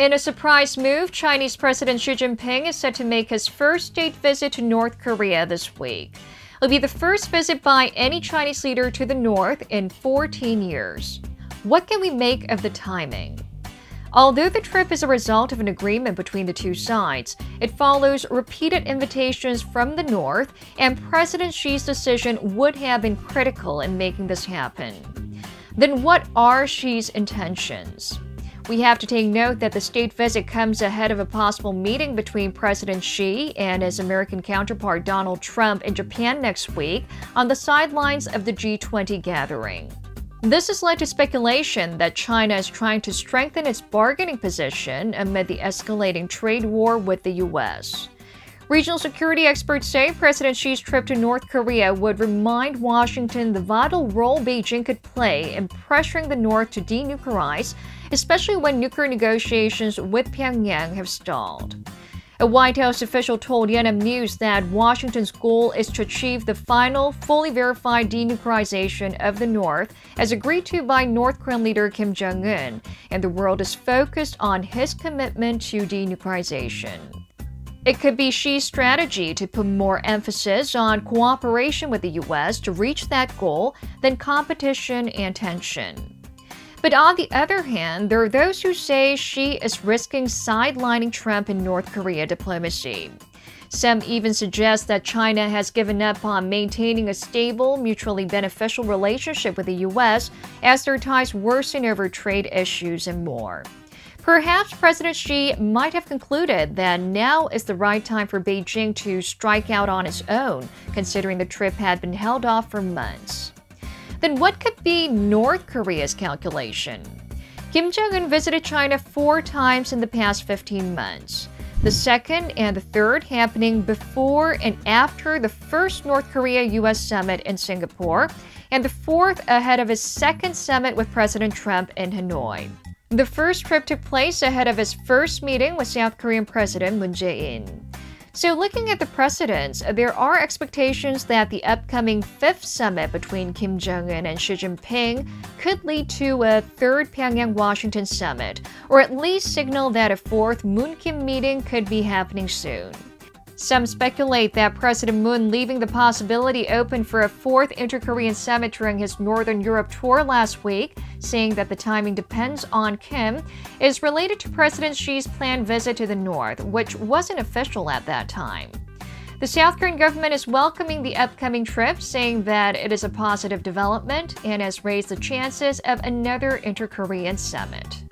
In a surprise move, Chinese President Xi Jinping is set to make his first state visit to North Korea this week. It'll be the first visit by any Chinese leader to the North in 14 years. What can we make of the timing? Although the trip is a result of an agreement between the two sides, it follows repeated invitations from the North, and President Xi's decision would have been critical in making this happen. Then what are Xi's intentions? We have to take note that the state visit comes ahead of a possible meeting between President Xi and his American counterpart Donald Trump in Japan next week on the sidelines of the G20 gathering. This has led to speculation that China is trying to strengthen its bargaining position amid the escalating trade war with the U.S. Regional security experts say President Xi's trip to North Korea would remind Washington the vital role Beijing could play in pressuring the North to denuclearize, especially when nuclear negotiations with Pyongyang have stalled. A White House official told Yonhap News that Washington's goal is to achieve the final, fully verified denuclearization of the North, as agreed to by North Korean leader Kim Jong-un, and the world is focused on his commitment to denuclearization. It could be Xi's strategy to put more emphasis on cooperation with the U.S. to reach that goal than competition and tension. But on the other hand, there are those who say Xi is risking sidelining Trump in North Korea diplomacy. Some even suggest that China has given up on maintaining a stable, mutually beneficial relationship with the U.S. as their ties worsen over trade issues and more. Perhaps President Xi might have concluded that now is the right time for Beijing to strike out on its own, considering the trip had been held off for months. Then what could be North Korea's calculation? Kim Jong-un visited China 4 times in the past 15 months. The second and the third happening before and after the first North Korea-US summit in Singapore, and the fourth ahead of his second summit with President Trump in Hanoi. The first trip took place ahead of his first meeting with South Korean President Moon Jae-in. So looking at the precedents, there are expectations that the upcoming 5th summit between Kim Jong-un and Xi Jinping could lead to a third Pyongyang-Washington summit, or at least signal that a 4th Moon-Kim meeting could be happening soon. Some speculate that President Moon leaving the possibility open for a 4th inter-Korean summit during his Northern Europe tour last week, saying that the timing depends on Kim, is related to President Xi's planned visit to the North, which wasn't official at that time. The South Korean government is welcoming the upcoming trip, saying that it is a positive development and has raised the chances of another inter-Korean summit.